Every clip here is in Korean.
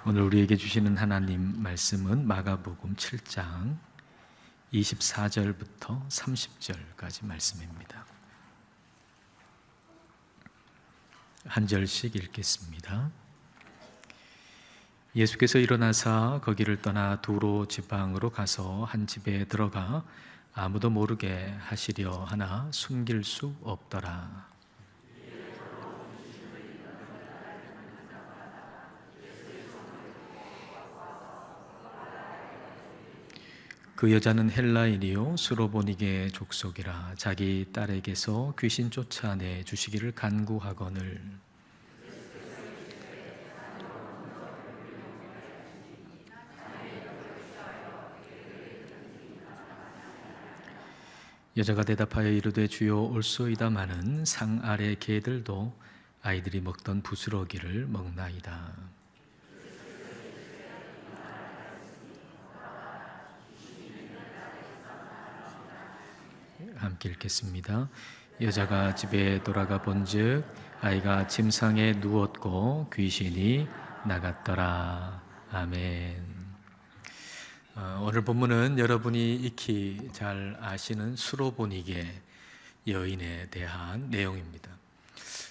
오늘 우리에게 주시는 하나님 말씀은 마가복음 7장 24절부터 30절까지 말씀입니다. 한 절씩 읽겠습니다. 예수께서 일어나사 거기를 떠나 두로 지방으로 가서 한 집에 들어가 아무도 모르게 하시려 하나 숨길 수 없더라. 그 여자는 헬라인이요 수로보니게 족속이라 자기 딸에게서 귀신 쫓아내 주시기를 간구하거늘 여자가 대답하여 이르되 주여 올소이다마는 상 아래 개들도 아이들이 먹던 부스러기를 먹나이다. 함께 읽겠습니다. 여자가 집에 돌아가 본즉 아이가 침상에 누웠고 귀신이 나갔더라. 아멘. 오늘 본문은 여러분이 익히 잘 아시는 수로보니게 여인에 대한 내용입니다.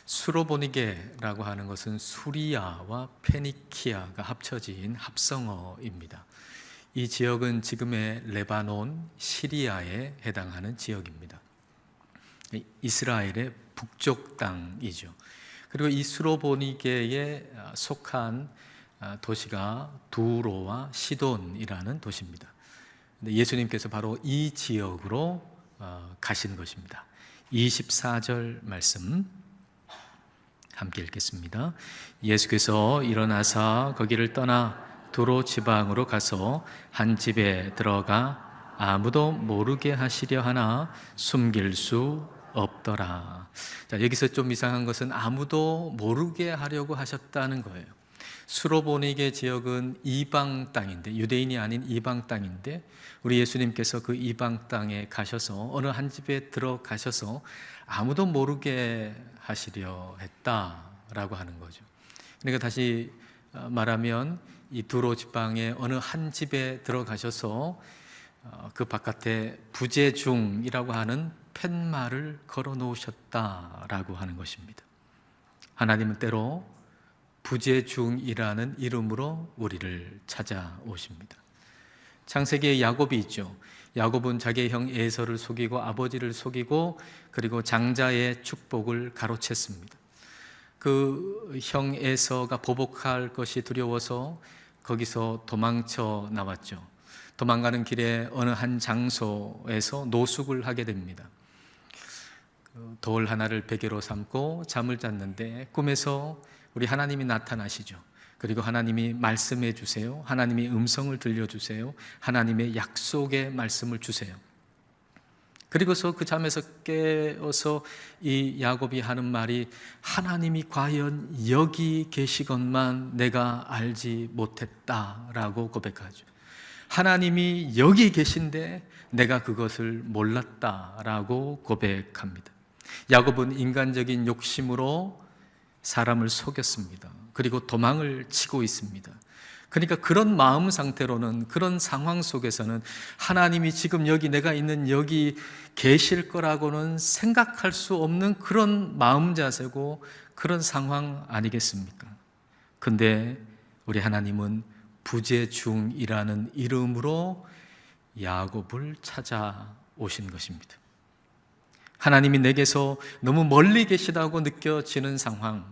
수로보니게라고 하는 것은 수리아와 페니키아가 합쳐진 합성어입니다. 이 지역은 지금의 레바논, 시리아에 해당하는 지역입니다. 이스라엘의 북쪽 땅이죠. 그리고 이 수로보니게에 속한 도시가 두로와 시돈이라는 도시입니다. 예수님께서 바로 이 지역으로 가신 것입니다. 24절 말씀 함께 읽겠습니다. 예수께서 일어나사 거기를 떠나 두로 지방으로 가서 한 집에 들어가 아무도 모르게 하시려 하나 숨길 수 없더라. 자, 여기서 좀 이상한 것은 아무도 모르게 하려고 하셨다는 거예요. 수로보니게 지역은 이방 땅인데, 유대인이 아닌 이방 땅인데 우리 예수님께서 그 이방 땅에 가셔서 어느 한 집에 들어가셔서 아무도 모르게 하시려 했다라고 하는 거죠. 그러니까 다시 말하면 이 두로 지방의 어느 한 집에 들어가셔서 그 바깥에 부재중이라고 하는 팻말을 걸어 놓으셨다라고 하는 것입니다. 하나님은 때로 부재중이라는 이름으로 우리를 찾아오십니다. 창세기에 야곱이 있죠. 야곱은 자기의 형 에서를 속이고 아버지를 속이고 그리고 장자의 축복을 가로챘습니다. 그 형 에서가 보복할 것이 두려워서 거기서 도망쳐 나왔죠. 도망가는 길에 어느 한 장소에서 노숙을 하게 됩니다. 돌 하나를 베개로 삼고 잠을 잤는데 꿈에서 우리 하나님이 나타나시죠. 그리고 하나님이 말씀해 주세요. 하나님이 음성을 들려주세요. 하나님의 약속의 말씀을 주세요. 그리고서 그 잠에서 깨어서 이 야곱이 하는 말이 하나님이 과연 여기 계시건만 내가 알지 못했다라고 고백하죠. 하나님이 여기 계신데 내가 그것을 몰랐다라고 고백합니다. 야곱은 인간적인 욕심으로 사람을 속였습니다. 그리고 도망을 치고 있습니다. 그러니까 그런 마음 상태로는, 그런 상황 속에서는 하나님이 지금 여기 내가 있는 여기 계실 거라고는 생각할 수 없는 그런 마음 자세고 그런 상황 아니겠습니까? 근데 우리 하나님은 부재중이라는 이름으로 야곱을 찾아오신 것입니다. 하나님이 내게서 너무 멀리 계시다고 느껴지는 상황,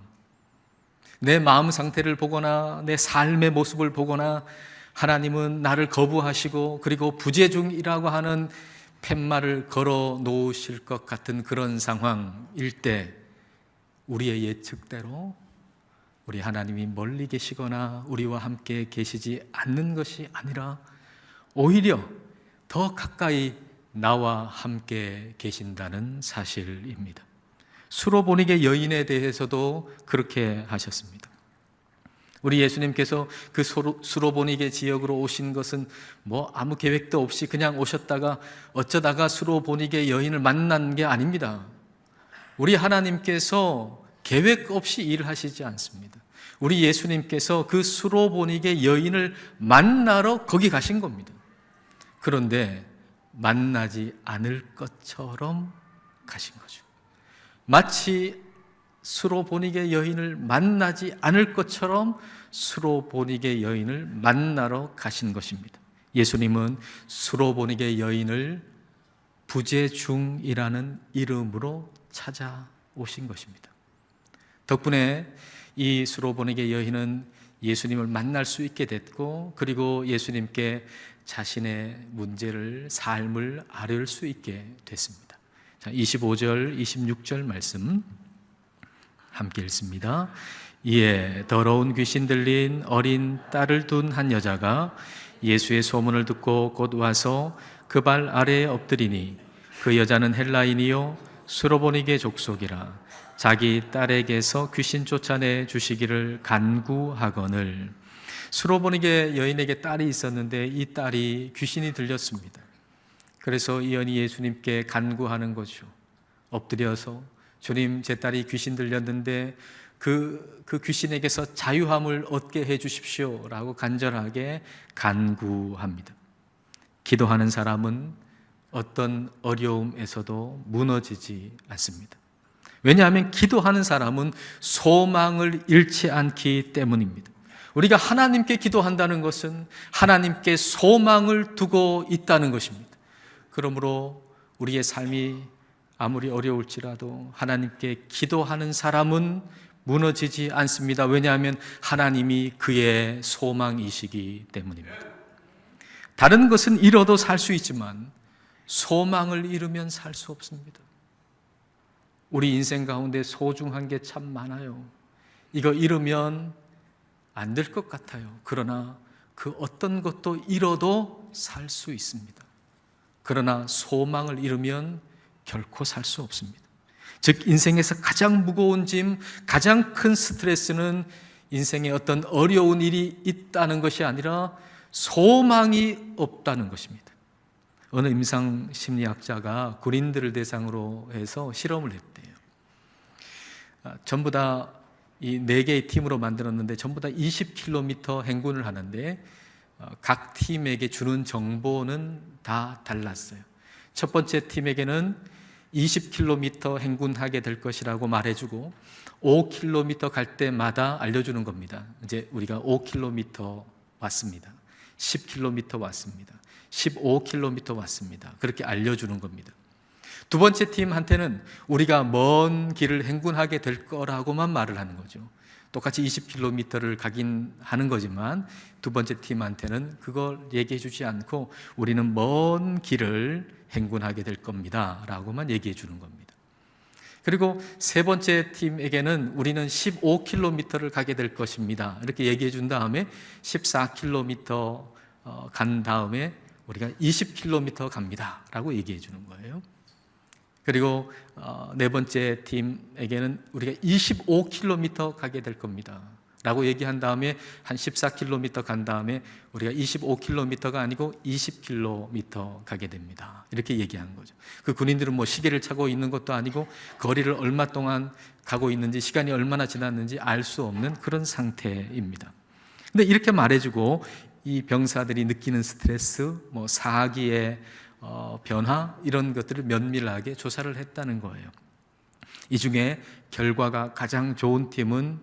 내 마음 상태를 보거나 내 삶의 모습을 보거나 하나님은 나를 거부하시고 그리고 부재중이라고 하는 팻말을 걸어 놓으실 것 같은 그런 상황일 때 우리의 예측대로 우리 하나님이 멀리 계시거나 우리와 함께 계시지 않는 것이 아니라 오히려 더 가까이 나와 함께 계신다는 사실입니다. 수로보니게 여인에 대해서도 그렇게 하셨습니다. 우리 예수님께서 그 수로보니게 지역으로 오신 것은 아무 계획도 없이 그냥 오셨다가 어쩌다가 수로보니게 여인을 만난 게 아닙니다. 우리 하나님께서 계획 없이 일하시지 않습니다. 우리 예수님께서 그 수로보닉의 여인을 만나러 거기 가신 겁니다. 그런데 만나지 않을 것처럼 가신 거죠. 마치 수로보닉의 여인을 만나지 않을 것처럼 수로보닉의 여인을 만나러 가신 것입니다. 예수님은 수로보닉의 여인을 부재중이라는 이름으로 찾아오신 것입니다. 덕분에 이 수로보닉의 여인은 예수님을 만날 수 있게 됐고, 그리고 예수님께 자신의 문제를, 삶을 아뢰을 수 있게 됐습니다. 자, 25절, 26절 말씀 함께 읽습니다. 이에 더러운 귀신 들린 어린 딸을 둔 한 여자가 예수의 소문을 듣고 곧 와서 그 발 아래에 엎드리니, 그 여자는 헬라인이요 수로보닉의 족속이라 자기 딸에게서 귀신 쫓아내 주시기를 간구하거늘. 수로보닉의 여인에게 딸이 있었는데 이 딸이 귀신이 들렸습니다. 그래서 이 여인이 예수님께 간구하는 거죠. 엎드려서 주님, 제 딸이 귀신 들렸는데 그 귀신에게서 자유함을 얻게 해 주십시오 라고 간절하게 간구합니다. 기도하는 사람은 어떤 어려움에서도 무너지지 않습니다. 왜냐하면 기도하는 사람은 소망을 잃지 않기 때문입니다. 우리가 하나님께 기도한다는 것은 하나님께 소망을 두고 있다는 것입니다. 그러므로 우리의 삶이 아무리 어려울지라도 하나님께 기도하는 사람은 무너지지 않습니다. 왜냐하면 하나님이 그의 소망이시기 때문입니다. 다른 것은 잃어도 살 수 있지만 소망을 잃으면 살 수 없습니다. 우리 인생 가운데 소중한 게 참 많아요. 이거 잃으면 안 될 것 같아요. 그러나 그 어떤 것도 잃어도 살 수 있습니다. 그러나 소망을 잃으면 결코 살 수 없습니다. 즉 인생에서 가장 무거운 짐, 가장 큰 스트레스는 인생에 어떤 어려운 일이 있다는 것이 아니라 소망이 없다는 것입니다. 어느 임상심리학자가 군인들을 대상으로 해서 실험을 했대요. 전부 다 이 4개의 팀으로 만들었는데 전부 다 20km 행군을 하는데 각 팀에게 주는 정보는 다 달랐어요. 첫 번째 팀에게는 20km 행군하게 될 것이라고 말해주고 5km 갈 때마다 알려주는 겁니다. 이제 우리가 5km 왔습니다. 10km 왔습니다. 15km 왔습니다. 그렇게 알려주는 겁니다. 두 번째 팀한테는 우리가 먼 길을 행군하게 될 거라고만 말을 하는 거죠. 똑같이 20km를 가긴 하는 거지만 두 번째 팀한테는 그걸 얘기해 주지 않고 우리는 먼 길을 행군하게 될 겁니다 라고만 얘기해 주는 겁니다. 그리고 세 번째 팀에게는 우리는 15km를 가게 될 것입니다 이렇게 얘기해 준 다음에 14km 간 다음에 우리가 20km 갑니다 라고 얘기해 주는 거예요. 그리고 네 번째 팀에게는 우리가 25km 가게 될 겁니다 라고 얘기한 다음에 한 14km 간 다음에 우리가 25km가 아니고 20km 가게 됩니다 이렇게 얘기한 거죠. 그 군인들은 뭐 시계를 차고 있는 것도 아니고 거리를 얼마 동안 가고 있는지 시간이 얼마나 지났는지 알 수 없는 그런 상태입니다. 근데 이렇게 말해주고 이 병사들이 느끼는 스트레스, 뭐 사기의 변화 이런 것들을 면밀하게 조사를 했다는 거예요. 이 중에 결과가 가장 좋은 팀은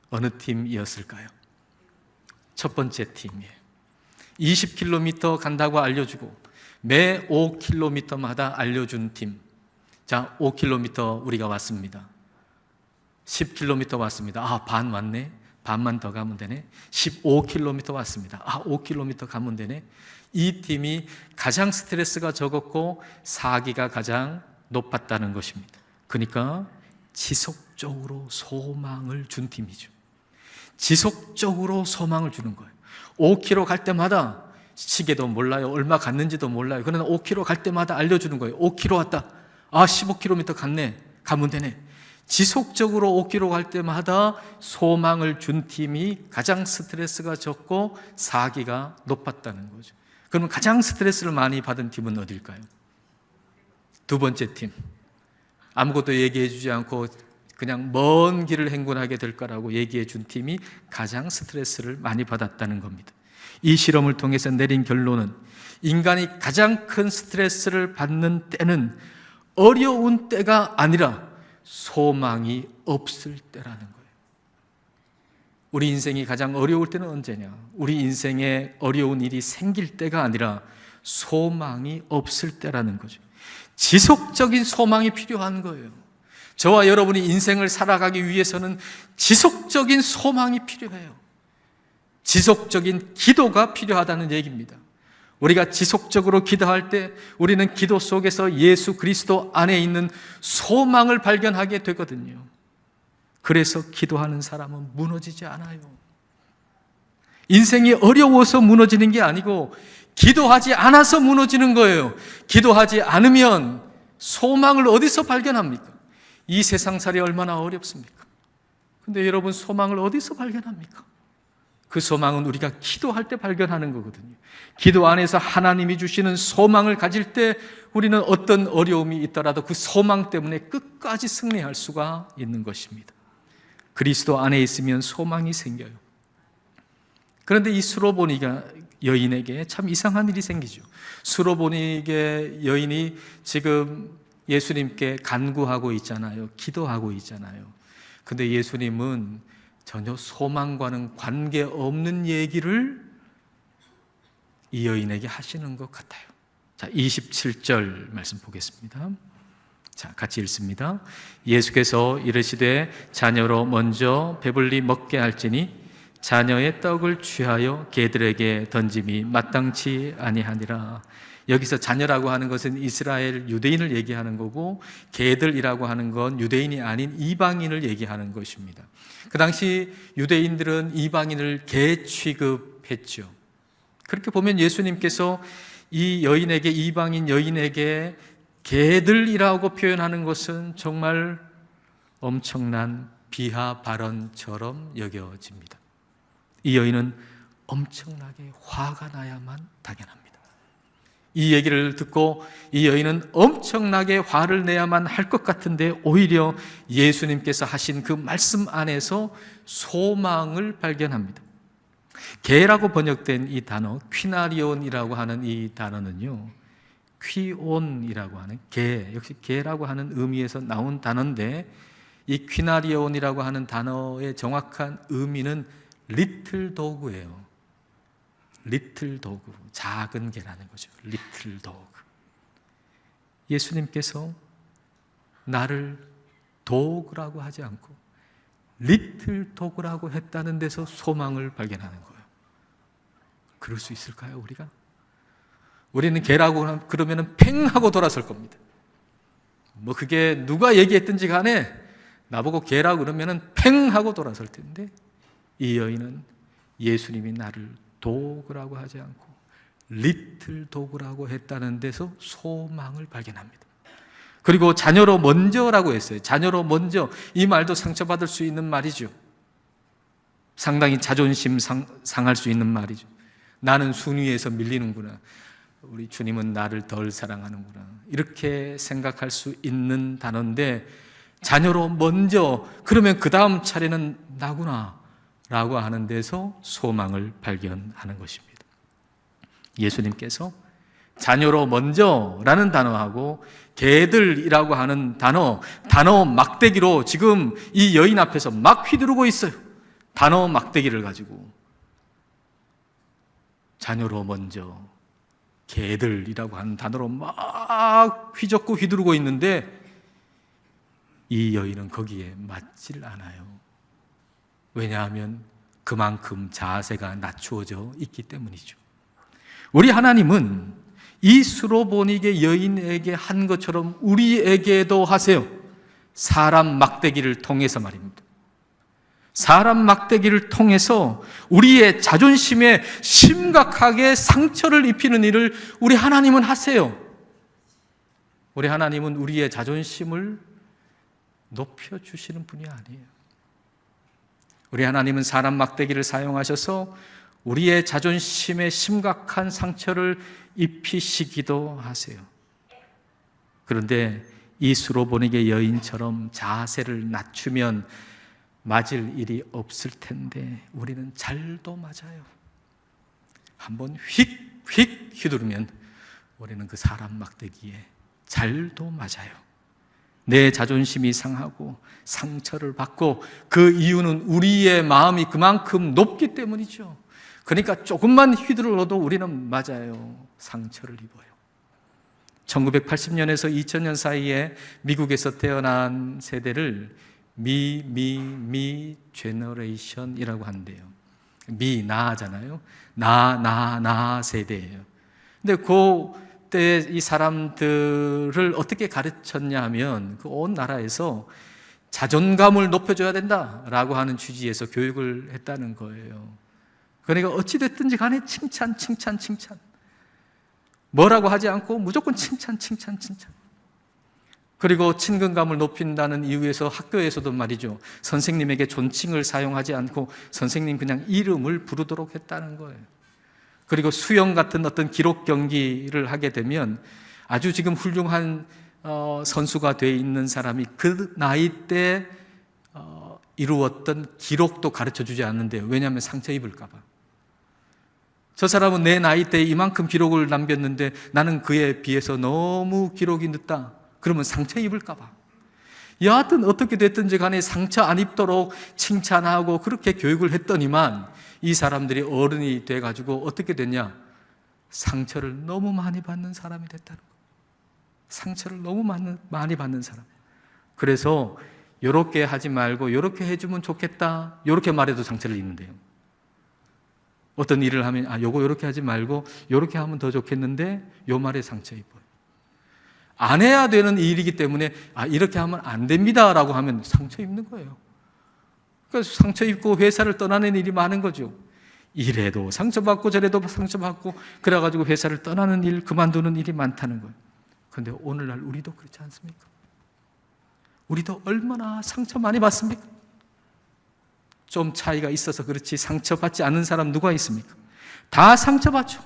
어느 팀이었을까요? 첫 번째 팀이에요. 20km 간다고 알려주고 매 5km마다 알려준 팀. 자, 5km 우리가 왔습니다. 10km 왔습니다. 아, 반 왔네. 반만 더 가면 되네. 15km 왔습니다. 아, 5km 가면 되네. 이 팀이 가장 스트레스가 적었고 사기가 가장 높았다는 것입니다. 그러니까 지속적으로 소망을 준 팀이죠. 지속적으로 소망을 주는 거예요. 5km 갈 때마다 시계도 몰라요. 얼마 갔는지도 몰라요. 그러나 5km 갈 때마다 알려주는 거예요. 5km 왔다. 아, 15km 갔네. 가면 되네. 지속적으로 5km 갈 때마다 소망을 준 팀이 가장 스트레스가 적고 사기가 높았다는 거죠. 그러면 가장 스트레스를 많이 받은 팀은 어딜까요? 두 번째 팀. 아무것도 얘기해 주지 않고 그냥 먼 길을 행군하게 될 거라고 얘기해 준 팀이 가장 스트레스를 많이 받았다는 겁니다. 이 실험을 통해서 내린 결론은 인간이 가장 큰 스트레스를 받는 때는 어려운 때가 아니라 소망이 없을 때라는 거예요. 우리 인생이 가장 어려울 때는 언제냐? 우리 인생에 어려운 일이 생길 때가 아니라 소망이 없을 때라는 거죠. 지속적인 소망이 필요한 거예요. 저와 여러분이 인생을 살아가기 위해서는 지속적인 소망이 필요해요. 지속적인 기도가 필요하다는 얘기입니다. 우리가 지속적으로 기도할 때 우리는 기도 속에서 예수 그리스도 안에 있는 소망을 발견하게 되거든요. 그래서 기도하는 사람은 무너지지 않아요. 인생이 어려워서 무너지는 게 아니고 기도하지 않아서 무너지는 거예요. 기도하지 않으면 소망을 어디서 발견합니까? 이 세상살이 얼마나 어렵습니까? 근데 여러분, 소망을 어디서 발견합니까? 그 소망은 우리가 기도할 때 발견하는 거거든요. 기도 안에서 하나님이 주시는 소망을 가질 때 우리는 어떤 어려움이 있더라도 그 소망 때문에 끝까지 승리할 수가 있는 것입니다. 그리스도 안에 있으면 소망이 생겨요. 그런데 이 수로보니가 여인에게 참 이상한 일이 생기죠. 수로보니게 여인이 지금 예수님께 간구하고 있잖아요. 기도하고 있잖아요. 근데 예수님은 전혀 소망과는 관계없는 얘기를 이 여인에게 하시는 것 같아요. 자, 27절 말씀 보겠습니다. 자, 같이 읽습니다. 예수께서 이르시되 자녀로 먼저 배불리 먹게 할지니 자녀의 떡을 취하여 개들에게 던짐이 마땅치 아니하니라. 여기서 자녀라고 하는 것은 이스라엘 유대인을 얘기하는 거고, 개들이라고 하는 건 유대인이 아닌 이방인을 얘기하는 것입니다. 그 당시 유대인들은 이방인을 개 취급했죠. 그렇게 보면 예수님께서 이 여인에게, 이방인 여인에게 개들이라고 표현하는 것은 정말 엄청난 비하 발언처럼 여겨집니다. 이 여인은 엄청나게 화가 나야만 당연합니다. 이 얘기를 듣고 이 여인은 엄청나게 화를 내야만 할 것 같은데 오히려 예수님께서 하신 그 말씀 안에서 소망을 발견합니다. 개라고 번역된 이 단어, 퀴나리온이라고 하는 이 단어는요, 퀴온이라고 하는 개, 역시 개라고 하는 의미에서 나온 단어인데, 이 퀴나리온이라고 하는 단어의 정확한 의미는 리틀 도그예요. 리틀 도그, 작은 개라는 거죠. 리틀 도그. 예수님께서 나를 도그라고 하지 않고 리틀 도그라고 했다는 데서 소망을 발견하는 거예요. 그럴 수 있을까요, 우리가? 우리는 개라고 그러면 팽 하고 돌아설 겁니다. 뭐 그게 누가 얘기했든지 간에 나보고 개라고 그러면 팽 하고 돌아설 텐데, 이 여인은 예수님이 나를 도그라고 하지 않고 리틀 도그라고 했다는 데서 소망을 발견합니다. 그리고 자녀로 먼저라고 했어요. 자녀로 먼저, 이 말도 상처받을 수 있는 말이죠. 상당히 자존심 상할 수 있는 말이죠. 나는 순위에서 밀리는구나, 우리 주님은 나를 덜 사랑하는구나, 이렇게 생각할 수 있는 단어인데, 자녀로 먼저, 그러면 그 다음 차례는 나구나 라고 하는 데서 소망을 발견하는 것입니다. 예수님께서 자녀로 먼저라는 단어하고 개들이라고 하는 단어 막대기로 지금 이 여인 앞에서 막 휘두르고 있어요. 단어 막대기를 가지고 자녀로 먼저, 개들이라고 하는 단어로 막 휘젓고 휘두르고 있는데, 이 여인은 거기에 맞질 않아요. 왜냐하면 그만큼 자세가 낮추어져 있기 때문이죠. 우리 하나님은 이 수로보니게 여인에게 한 것처럼 우리에게도 하세요. 사람 막대기를 통해서 말입니다. 사람 막대기를 통해서 우리의 자존심에 심각하게 상처를 입히는 일을 우리 하나님은 하세요. 우리 하나님은 우리의 자존심을 높여주시는 분이 아니에요. 우리 하나님은 사람 막대기를 사용하셔서 우리의 자존심에 심각한 상처를 입히시기도 하세요. 그런데 이 수로보니게 여인처럼 자세를 낮추면 맞을 일이 없을 텐데 우리는 잘도 맞아요. 한번 휙 휘두르면 우리는 그 사람 막대기에 잘도 맞아요. 내 자존심이 상하고 상처를 받고 그 이유는 우리의 마음이 그만큼 높기 때문이죠. 그러니까 조금만 휘둘러도 우리는 맞아요. 상처를 입어요. 1980년에서 2000년 사이에 미국에서 태어난 세대를 미 제너레이션이라고 한대요. 나잖아요. 나 세대예요. 근데 그때 이 사람들을 어떻게 가르쳤냐 하면 그 온 나라에서 자존감을 높여줘야 된다라고 하는 취지에서 교육을 했다는 거예요. 그러니까 어찌됐든지 간에 칭찬. 뭐라고 하지 않고 무조건 칭찬. 그리고 친근감을 높인다는 이유에서 학교에서도 말이죠. 선생님에게 존칭을 사용하지 않고 선생님 그냥 이름을 부르도록 했다는 거예요. 그리고 수영 같은 어떤 기록 경기를 하게 되면 아주 지금 훌륭한 선수가 돼 있는 사람이 그 나이 때 이루었던 기록도 가르쳐 주지 않는데요. 왜냐하면 상처 입을까 봐. 저 사람은 내 나이 때 이만큼 기록을 남겼는데 나는 그에 비해서 너무 기록이 늦다. 그러면 상처 입을까 봐. 여하튼 어떻게 됐든지 간에 상처 안 입도록 칭찬하고 그렇게 교육을 했더니만 이 사람들이 어른이 돼가지고 어떻게 됐냐? 상처를 너무 많이 받는 사람이 됐다는 거예요. 상처를 너무 많이 받는 사람. 그래서 요렇게 하지 말고 요렇게 해주면 좋겠다. 요렇게 말해도 상처를 입는데요. 어떤 일을 하면 요거 요렇게 하지 말고 요렇게 하면 더 좋겠는데 요 말에 상처 입어요. 안 해야 되는 일이기 때문에 이렇게 하면 안 됩니다라고 하면 상처 입는 거예요. 그래서 상처 입고 회사를 떠나는 일이 많은 거죠. 이래도 상처받고 저래도 상처받고 그래가지고 회사를 떠나는 일, 그만두는 일이 많다는 거예요. 그런데 오늘날 우리도 그렇지 않습니까? 우리도 얼마나 상처 많이 받습니까? 좀 차이가 있어서 그렇지 상처받지 않는 사람 누가 있습니까? 다 상처받죠.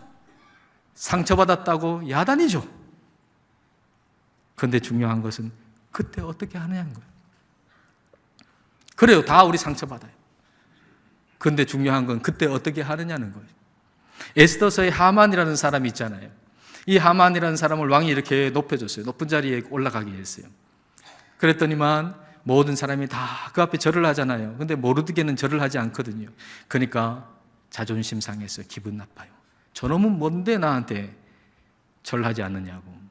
상처받았다고 야단이죠. 그런데 중요한 것은 그때 어떻게 하느냐는 거예요. 그래요. 다 우리 상처받아요. 그런데 중요한 건 그때 어떻게 하느냐는 거예요. 에스더서의 하만이라는 사람이 있잖아요. 이 하만이라는 사람을 왕이 이렇게 높여줬어요. 높은 자리에 올라가게 했어요. 그랬더니만 모든 사람이 다 그 앞에 절을 하잖아요. 근데 모르드게는 절을 하지 않거든요. 그러니까 자존심 상해서 기분 나빠요. 저놈은 뭔데 나한테 절하지 않느냐고.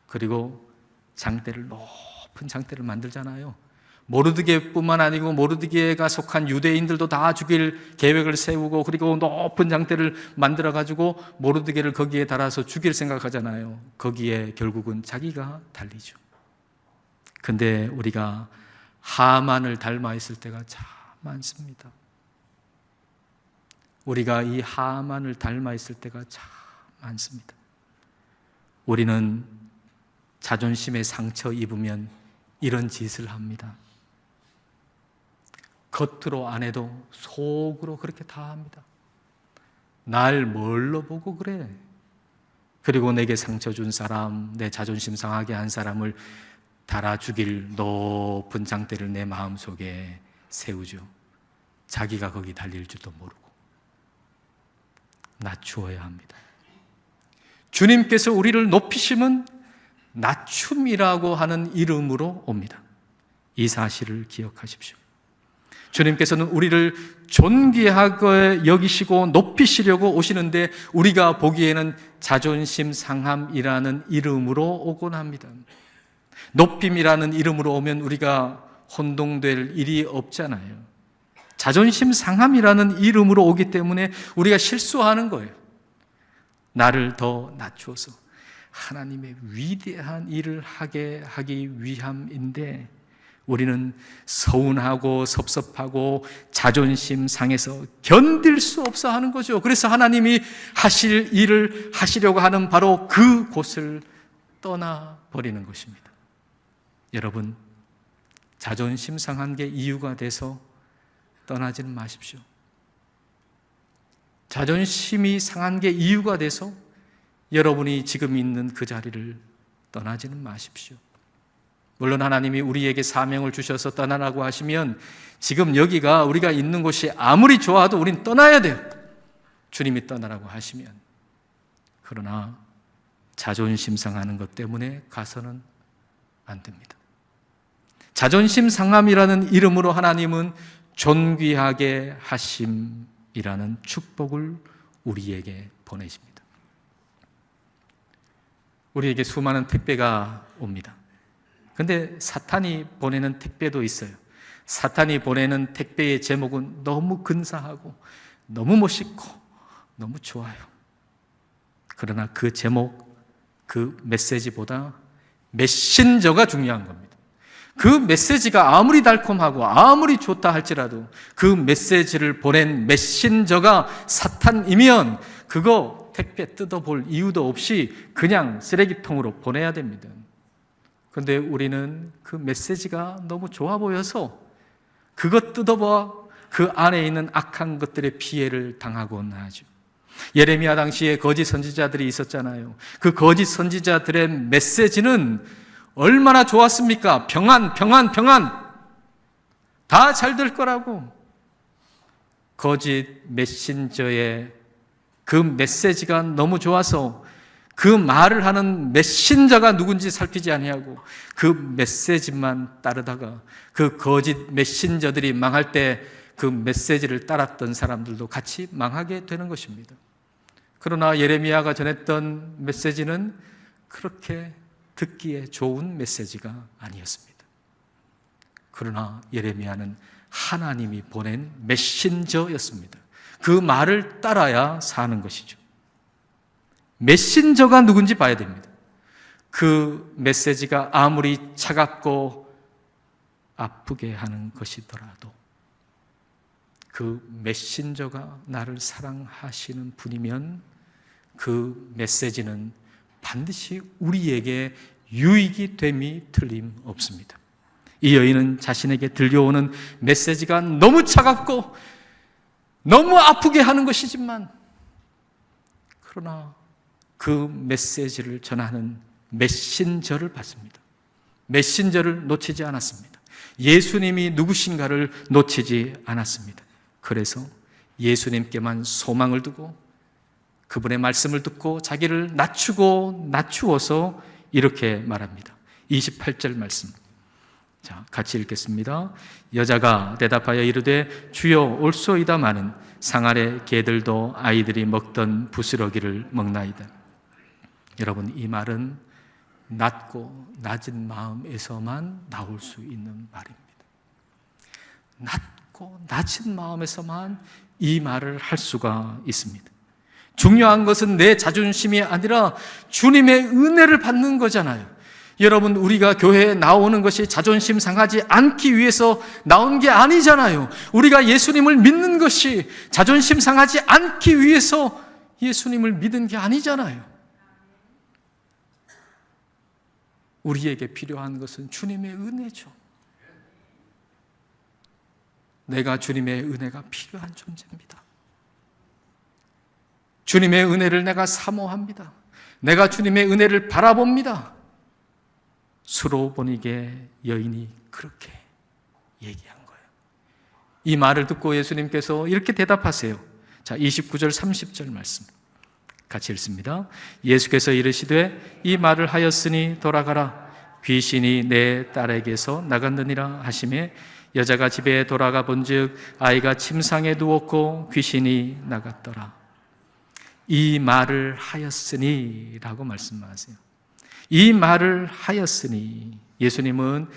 그리고 높은 장대를 만들잖아요. 모르드게뿐만 아니고 모르드게가 속한 유대인들도 다 죽일 계획을 세우고 그리고 높은 장대를 만들어가지고 모르드게를 거기에 달아서 죽일 생각하잖아요. 거기에 결국은 자기가 달리죠. 근데 우리가 하만을 닮아 있을 때가 참 많습니다. 우리가 이 하만을 닮아 있을 때가 참 많습니다. 우리는 자존심에 상처 입으면 이런 짓을 합니다. 겉으로 안 해도 속으로 그렇게 다 합니다. 날 뭘로 보고 그래? 그리고 내게 상처 준 사람, 내 자존심 상하게 한 사람을 달아 죽일 높은 장대를 내 마음속에 세우죠. 자기가 거기 달릴 줄도 모르고. 낮추어야 합니다. 주님께서 우리를 높이심은 낮춤이라고 하는 이름으로 옵니다. 이 사실을 기억하십시오. 주님께서는 우리를 존귀하게 여기시고 높이시려고 오시는데 우리가 보기에는 자존심 상함이라는 이름으로 오곤 합니다. 높임이라는 이름으로 오면 우리가 혼동될 일이 없잖아요. 자존심 상함이라는 이름으로 오기 때문에 우리가 실수하는 거예요. 나를 더 낮추어서 하나님의 위대한 일을 하게 하기 위함인데 우리는 서운하고 섭섭하고 자존심 상해서 견딜 수 없어 하는 거죠. 그래서 하나님이 하실 일을 하시려고 하는 바로 그곳을 떠나버리는 것입니다. 여러분, 자존심 상한 게 이유가 돼서 떠나지는 마십시오. 자존심이 상한 게 이유가 돼서 여러분이 지금 있는 그 자리를 떠나지는 마십시오. 물론 하나님이 우리에게 사명을 주셔서 떠나라고 하시면 지금 여기가 우리가 있는 곳이 아무리 좋아도 우린 떠나야 돼요. 주님이 떠나라고 하시면. 그러나 자존심 상하는 것 때문에 가서는 안 됩니다. 자존심 상함이라는 이름으로 하나님은 존귀하게 하심이라는 축복을 우리에게 보내십니다. 우리에게 수많은 택배가 옵니다. 근데 사탄이 보내는 택배도 있어요. 사탄이 보내는 택배의 제목은 너무 근사하고 너무 멋있고 너무 좋아요. 그러나 그 제목, 그 메시지보다 메신저가 중요한 겁니다. 그 메시지가 아무리 달콤하고 아무리 좋다 할지라도 그 메시지를 보낸 메신저가 사탄이면 그거 택배 뜯어볼 이유도 없이 그냥 쓰레기통으로 보내야 됩니다. 그런데 우리는 그 메시지가 너무 좋아 보여서 그것 뜯어봐 그 안에 있는 악한 것들의 피해를 당하곤 하죠. 예레미야 당시에 거짓 선지자들이 있었잖아요. 그 거짓 선지자들의 메시지는 얼마나 좋았습니까? 평안, 평안, 평안. 다 잘 될 거라고. 거짓 메신저의 그 메시지가 너무 좋아서 그 말을 하는 메신저가 누군지 살피지 아니하고 그 메시지만 따르다가 그 거짓 메신저들이 망할 때 그 메시지를 따랐던 사람들도 같이 망하게 되는 것입니다. 그러나 예레미야가 전했던 메시지는 그렇게 듣기에 좋은 메시지가 아니었습니다. 그러나 예레미야는 하나님이 보낸 메신저였습니다. 그 말을 따라야 사는 것이죠. 메신저가 누군지 봐야 됩니다. 그 메시지가 아무리 차갑고 아프게 하는 것이더라도 그 메신저가 나를 사랑하시는 분이면 그 메시지는 반드시 우리에게 유익이 됨이 틀림없습니다. 이 여인은 자신에게 들려오는 메시지가 너무 차갑고 너무 아프게 하는 것이지만 그러나 그 메시지를 전하는 메신저를 받습니다. 메신저를 놓치지 않았습니다. 예수님이 누구신가를 놓치지 않았습니다. 그래서 예수님께만 소망을 두고 그분의 말씀을 듣고 자기를 낮추어서 이렇게 말합니다. 28절 말씀. 자, 같이 읽겠습니다. 여자가 대답하여 이르되 주여 올소이다마는 상 아래 개들도 아이들이 먹던 부스러기를 먹나이다. 여러분, 이 말은 낮고 낮은 마음에서만 나올 수 있는 말입니다. 낮고 낮은 마음에서만 이 말을 할 수가 있습니다. 중요한 것은 내 자존심이 아니라 주님의 은혜를 받는 거잖아요. 여러분, 우리가 교회에 나오는 것이 자존심 상하지 않기 위해서 나온 게 아니잖아요. 우리가 예수님을 믿는 것이 자존심 상하지 않기 위해서 예수님을 믿은 게 아니잖아요. 우리에게 필요한 것은 주님의 은혜죠. 내가 주님의 은혜가 필요한 존재입니다. 주님의 은혜를 내가 사모합니다. 내가 주님의 은혜를 바라봅니다. 수로보니게 여인이 그렇게 얘기한 거예요. 이 말을 듣고 예수님께서 이렇게 대답하세요. 자, 29절 30절 말씀 같이 읽습니다. 예수께서 이르시되 이 말을 하였으니 돌아가라. 귀신이 내 딸에게서 나갔느니라 하시매 여자가 집에 돌아가 본즉 아이가 침상에 누웠고 귀신이 나갔더라. 이 말을 하였으니 라고 말씀하세요. 이 말을 하였으니 예수님은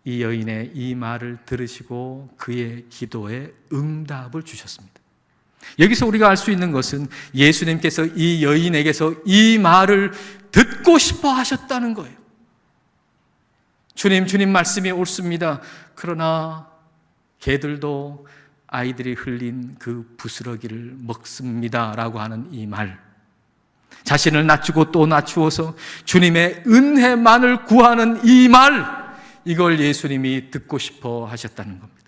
이 여인의 이 말을 들으시고 그의 기도에 응답을 주셨습니다. 여기서 우리가 알 수 있는 것은 예수님께서 이 여인에게서 이 말을 듣고 싶어 하셨다는 거예요. 주님 말씀이 옳습니다. 그러나 개들도 아이들이 흘린 그 부스러기를 먹습니다 라고 하는 이 말, 자신을 낮추고 또 낮추어서 주님의 은혜만을 구하는 이 말, 이걸 예수님이 듣고 싶어 하셨다는 겁니다.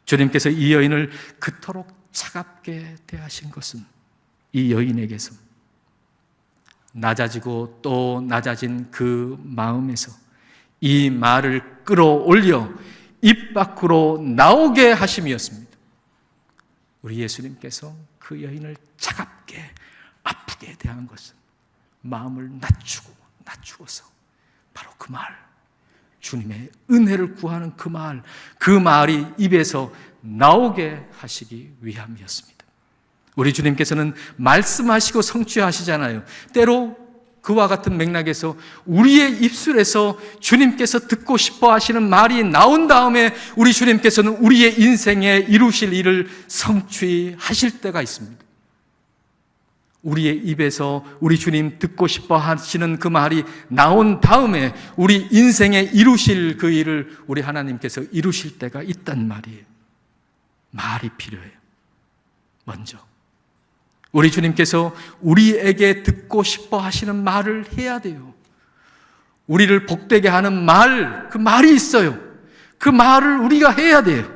주님께서 이 여인을 그토록 차갑게 대하신 것은 이 여인에게서 낮아지고 또 낮아진 그 마음에서 이 말을 끌어올려 입 밖으로 나오게 하심이었습니다. 우리 예수님께서 그 여인을 차갑게 아프게 대한 것은 마음을 낮추어서 바로 그 말, 주님의 은혜를 구하는 그 말이 입에서 나오게 하시기 위함이었습니다. 우리 주님께서는 말씀하시고 성취하시잖아요. 때로 그와 같은 맥락에서 우리의 입술에서 주님께서 듣고 싶어 하시는 말이 나온 다음에 우리 주님께서는 우리의 인생에 이루실 일을 성취하실 때가 있습니다. 우리의 입에서 우리 주님 듣고 싶어 하시는 그 말이 나온 다음에 우리 인생에 이루실 그 일을 우리 하나님께서 이루실 때가 있단 말이에요. 말이 필요해요. 먼저 우리 주님께서 우리에게 듣고 싶어 하시는 말을 해야 돼요. 우리를 복되게 하는 그 말이 있어요. 그 말을 우리가 해야 돼요.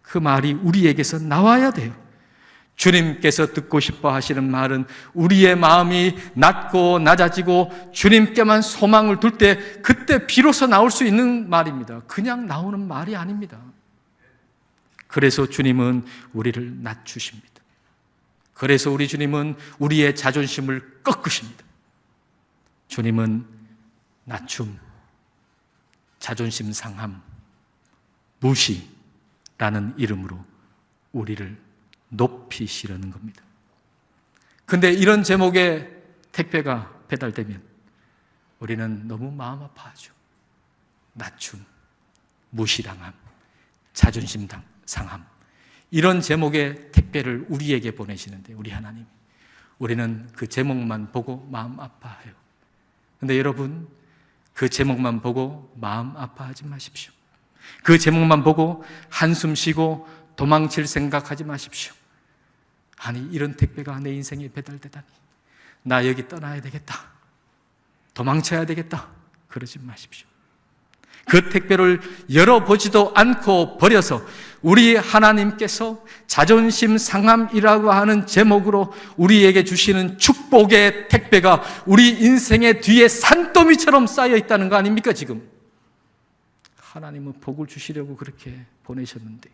그 말이 우리에게서 나와야 돼요. 주님께서 듣고 싶어 하시는 말은 우리의 마음이 낮고 낮아지고 주님께만 소망을 둘 때 그때 비로소 나올 수 있는 말입니다. 그냥 나오는 말이 아닙니다. 그래서 주님은 우리를 낮추십니다. 그래서 우리 주님은 우리의 자존심을 꺾으십니다. 주님은 낮춤, 자존심 상함, 무시라는 이름으로 우리를 높이시려는 겁니다. 근데 이런 제목의 택배가 배달되면 우리는 너무 마음 아파하죠. 낮춤, 무시당함, 자존심 상함, 이런 제목의 택배를 우리에게 보내시는데 우리 하나님, 우리는 그 제목만 보고 마음 아파해요. 근데 여러분, 그 제목만 보고 마음 아파하지 마십시오. 그 제목만 보고 한숨 쉬고 도망칠 생각하지 마십시오. 아니, 이런 택배가 내 인생에 배달되다니, 나 여기 떠나야 되겠다, 도망쳐야 되겠다, 그러지 마십시오. 그 택배를 열어보지도 않고 버려서 우리 하나님께서 자존심 상함이라고 하는 제목으로 우리에게 주시는 축복의 택배가 우리 인생의 뒤에 산더미처럼 쌓여 있다는 거 아닙니까? 지금 하나님은 복을 주시려고 그렇게 보내셨는데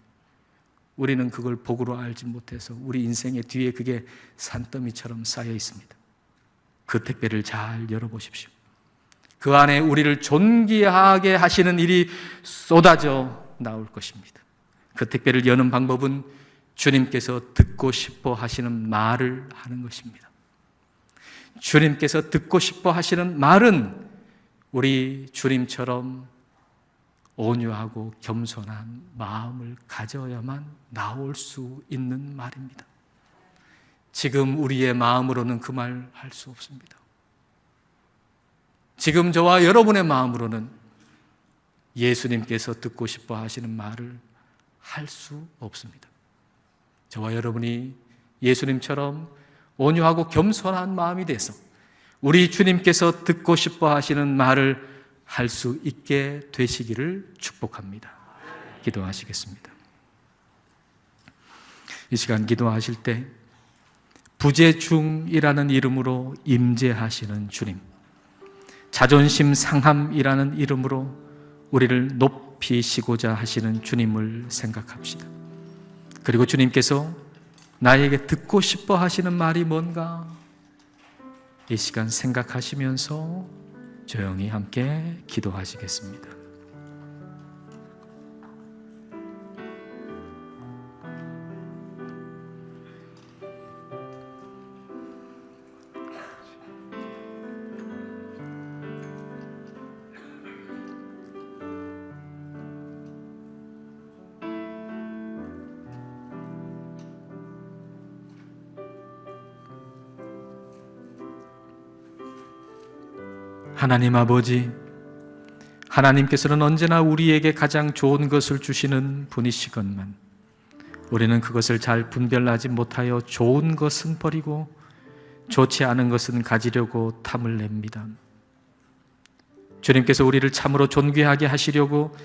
우리는 그걸 복으로 알지 못해서 우리 인생의 뒤에 그게 산더미처럼 쌓여 있습니다. 그 택배를 잘 열어보십시오. 그 안에 우리를 존귀하게 하시는 일이 쏟아져 나올 것입니다. 그 택배를 여는 방법은 주님께서 듣고 싶어 하시는 말을 하는 것입니다. 주님께서 듣고 싶어 하시는 말은 우리 주님처럼 온유하고 겸손한 마음을 가져야만 나올 수 있는 말입니다. 지금 우리의 마음으로는 그 말 할 수 없습니다. 지금 저와 여러분의 마음으로는 예수님께서 듣고 싶어 하시는 말을 할 수 없습니다. 저와 여러분이 예수님처럼 온유하고 겸손한 마음이 돼서 우리 주님께서 듣고 싶어 하시는 말을 할 수 있게 되시기를 축복합니다. 기도하시겠습니다. 이 시간 기도하실 때 부재중이라는 이름으로 임재하시는 주님, 자존심 상함이라는 이름으로 우리를 높이시고자 하시는 주님을 생각합시다. 그리고 주님께서 나에게 듣고 싶어 하시는 말이 뭔가 이 시간 생각하시면서 조용히 함께 기도하시겠습니다. 하나님 아버지, 하나님께서는 언제나 우리에게 가장 좋은 것을 주시는 분이시건만 우리는 그것을 잘 분별하지 못하여 좋은 것은 버리고 좋지 않은 것은 가지려고 탐을 냅니다. 주님께서 우리를 참으로 존귀하게 하시려고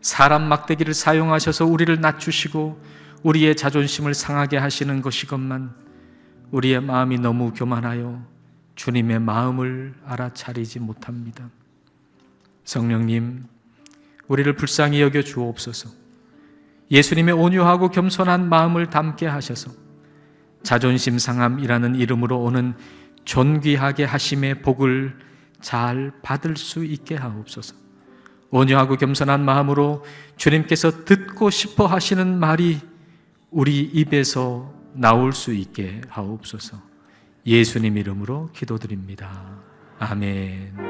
사람 막대기를 사용하셔서 우리를 낮추시고 우리의 자존심을 상하게 하시는 것이건만 우리의 마음이 너무 교만하여 주님의 마음을 알아차리지 못합니다. 성령님, 우리를 불쌍히 여겨 주옵소서. 예수님의 온유하고 겸손한 마음을 담게 하셔서 자존심 상함이라는 이름으로 오는 존귀하게 하심의 복을 잘 받을 수 있게 하옵소서. 온유하고 겸손한 마음으로 주님께서 듣고 싶어 하시는 말이 우리 입에서 나올 수 있게 하옵소서. 예수님 이름으로 기도드립니다. 아멘.